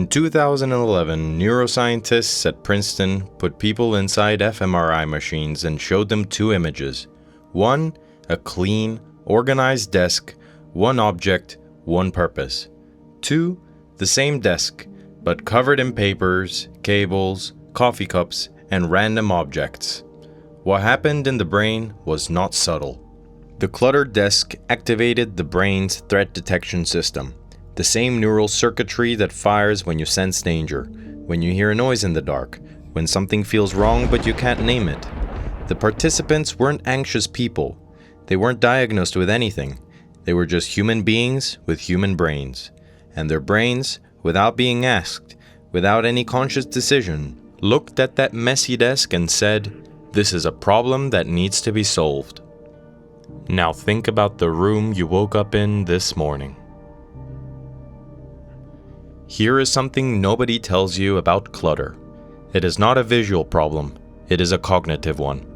In 2011, neuroscientists at Princeton put people inside fMRI machines and showed them two images. One, a clean, organized desk, one object, one purpose. Two, the same desk, but covered in papers, cables, coffee cups, and random objects. What happened in the brain was not subtle. The cluttered desk activated the brain's threat detection system, the same neural circuitry that fires when you sense danger, when you hear a noise in the dark, when something feels wrong but you can't name it. The participants weren't anxious people. They weren't diagnosed with anything. They were just human beings with human brains. And their brains, without being asked, without any conscious decision, looked at that messy desk and said, "This is a problem that needs to be solved." Now think about the room you woke up in this morning. Here is something nobody tells you about clutter. It is not a visual problem, it is a cognitive one.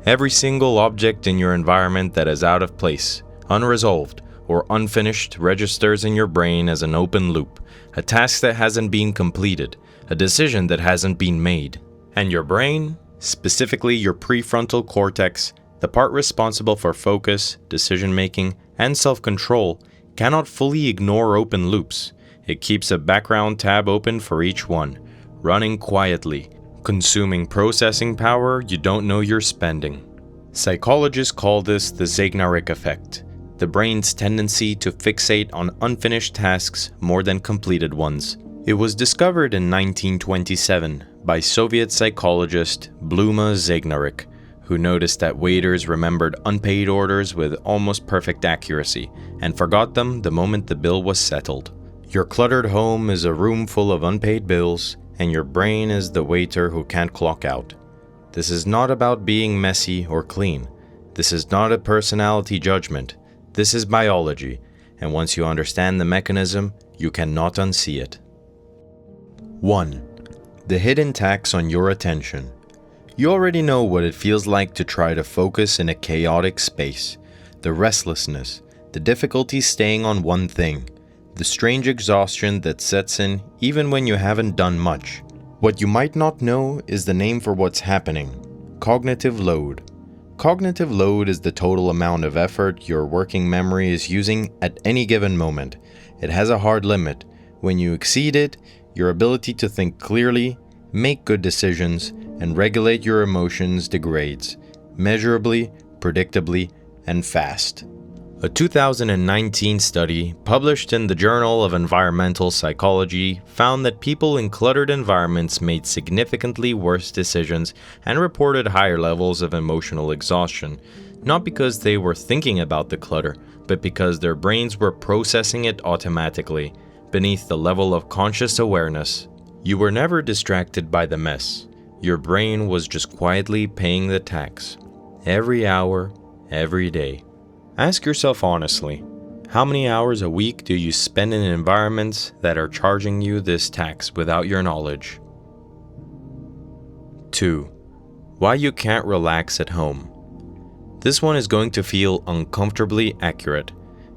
Every single object in your environment that is out of place, unresolved, or unfinished registers in your brain as an open loop, a task that hasn't been completed, a decision that hasn't been made. And your brain, specifically your prefrontal cortex, the part responsible for focus, decision-making, and self-control, cannot fully ignore open loops. It keeps a background tab open for each one, running quietly, consuming processing power you don't know you're spending. Psychologists call this the Zeigarnik effect, the brain's tendency to fixate on unfinished tasks more than completed ones. It was discovered in 1927 by Soviet psychologist Bluma Zeigarnik, who noticed that waiters remembered unpaid orders with almost perfect accuracy and forgot them the moment the bill was settled. Your cluttered home is a room full of unpaid bills, and your brain is the waiter who can't clock out. This is not about being messy or clean. This is not a personality judgment. This is biology, and once you understand the mechanism, you cannot unsee it. 1. The hidden tax on your attention. You already know what it feels like to try to focus in a chaotic space. The restlessness, the difficulty staying on one thing, the strange exhaustion that sets in even when you haven't done much. What you might not know is the name for what's happening: cognitive load. Cognitive load is the total amount of effort your working memory is using at any given moment. It has a hard limit. When you exceed it, your ability to think clearly, make good decisions, and regulate your emotions degrades, measurably, predictably, and fast. A 2019 study published in the Journal of Environmental Psychology found that people in cluttered environments made significantly worse decisions and reported higher levels of emotional exhaustion, not because they were thinking about the clutter, but because their brains were processing it automatically, beneath the level of conscious awareness. You were never distracted by the mess. Your brain was just quietly paying the tax. Every hour, every day. Ask yourself honestly, how many hours a week do you spend in environments that are charging you this tax without your knowledge? 2. Why you can't relax at home. This one is going to feel uncomfortably accurate.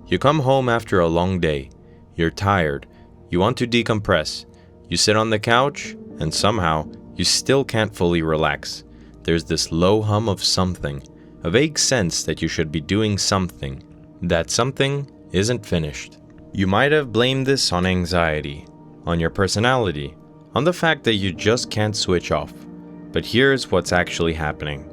You come home after a long day. You're tired. You want to decompress. You sit on the couch, and somehow, you still can't fully relax. There's this low hum of something, a vague sense that you should be doing something. That something isn't finished. You might have blamed this on anxiety, on your personality, on the fact that you just can't switch off. But here's what's actually happening.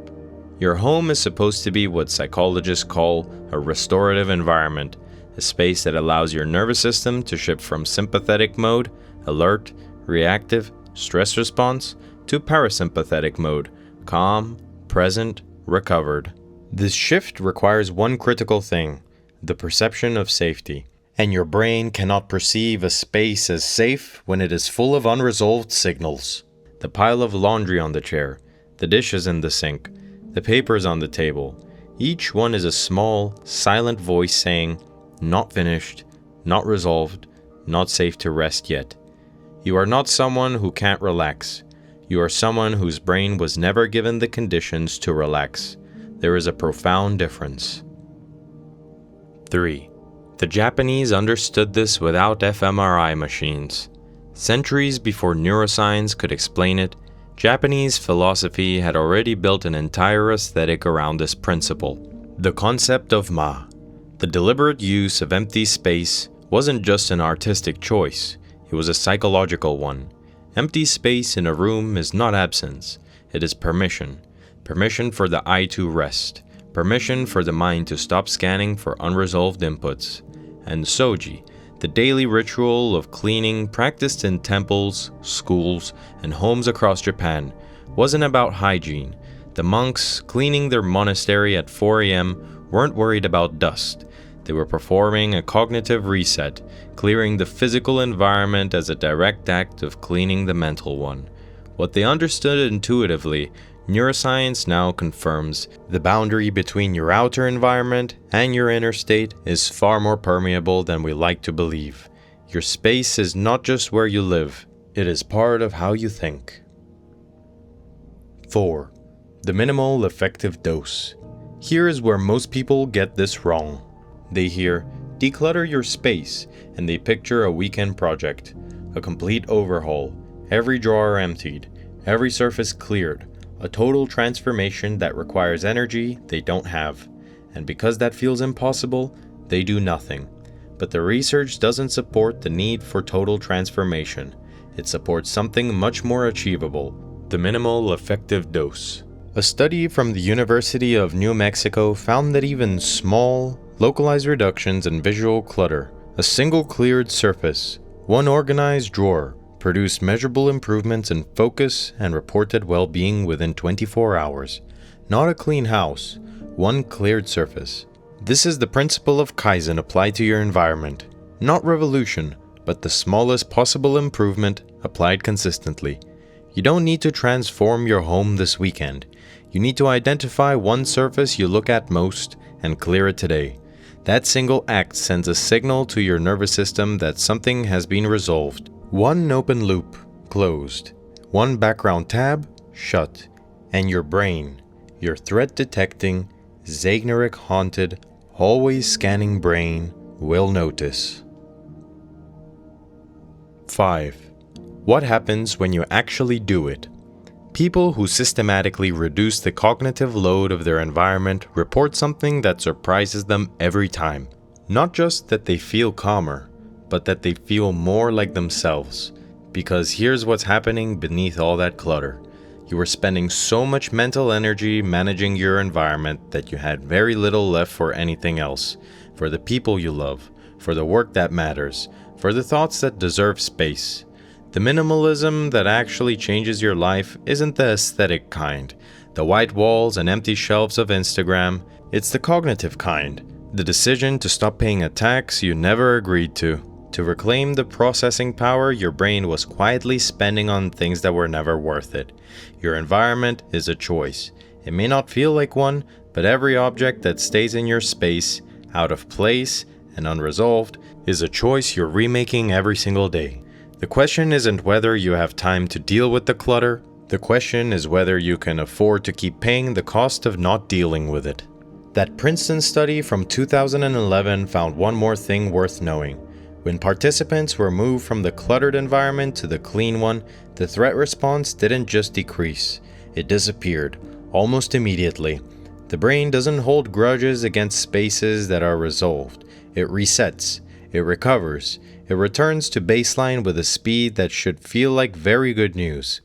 Your home is supposed to be what psychologists call a restorative environment, a space that allows your nervous system to shift from sympathetic mode, alert, reactive, stress response, to parasympathetic mode, calm, present, recovered. This shift requires one critical thing: the perception of safety. And your brain cannot perceive a space as safe when it is full of unresolved signals. The pile of laundry on the chair, the dishes in the sink, the papers on the table. Each one is a small, silent voice saying, "Not finished, not resolved, not safe to rest yet." You are not someone who can't relax. You are someone whose brain was never given the conditions to relax. There is a profound difference. 3. The Japanese understood this without fMRI machines. Centuries before neuroscience could explain it, Japanese philosophy had already built an entire aesthetic around this principle. The concept of ma, the deliberate use of empty space, wasn't just an artistic choice, it was a psychological one. Empty space in a room is not absence, it is permission. Permission for the eye to rest, permission for the mind to stop scanning for unresolved inputs. And soji, the daily ritual of cleaning practiced in temples, schools, and homes across Japan, wasn't about hygiene. The monks cleaning their monastery at 4 a.m. weren't worried about dust. They were performing a cognitive reset, clearing the physical environment as a direct act of cleaning the mental one. What they understood intuitively, neuroscience now confirms. The boundary between your outer environment and your inner state is far more permeable than we like to believe. Your space is not just where you live, it is part of how you think. 4. The minimal effective dose. Here is where most people get this wrong. They hear, declutter your space, and they picture a weekend project, a complete overhaul, every drawer emptied, every surface cleared, a total transformation that requires energy they don't have. And because that feels impossible, they do nothing. But the research doesn't support the need for total transformation. It supports something much more achievable, the minimal effective dose. A study from the University of New Mexico found that even small, localized reductions in visual clutter, a single cleared surface, one organized drawer, produced measurable improvements in focus and reported well-being within 24 hours. Not a clean house, one cleared surface. This is the principle of Kaizen applied to your environment. Not revolution, but the smallest possible improvement applied consistently. You don't need to transform your home this weekend. You need to identify one surface you look at most and clear it today. That single act sends a signal to your nervous system that something has been resolved. One open loop, closed. One background tab, shut. And your brain, your threat-detecting, Zeigneric-haunted, always scanning brain, will notice. 5. What happens when you actually do it? People who systematically reduce the cognitive load of their environment report something that surprises them every time. Not just that they feel calmer, but that they feel more like themselves. Because here's what's happening beneath all that clutter. You were spending so much mental energy managing your environment that you had very little left for anything else. For the people you love, for the work that matters, for the thoughts that deserve space. The minimalism that actually changes your life isn't the aesthetic kind, the white walls and empty shelves of Instagram. It's the cognitive kind, the decision to stop paying a tax you never agreed to reclaim the processing power your brain was quietly spending on things that were never worth it. Your environment is a choice. It may not feel like one, but every object that stays in your space, out of place and unresolved, is a choice you're remaking every single day. The question isn't whether you have time to deal with the clutter. The question is whether you can afford to keep paying the cost of not dealing with it. That Princeton study from 2011 found one more thing worth knowing. When participants were moved from the cluttered environment to the clean one, the threat response didn't just decrease. It disappeared, almost immediately. The brain doesn't hold grudges against spaces that are resolved. It resets. It recovers. It returns to baseline with a speed that should feel like very good news.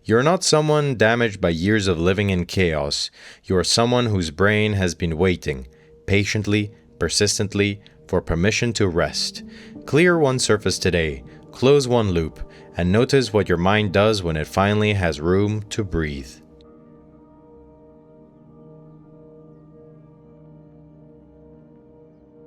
You're not someone damaged by years of living in chaos. You are someone whose brain has been waiting, patiently, persistently, for permission to rest. Clear one surface today, close one loop, and notice what your mind does when it finally has room to breathe.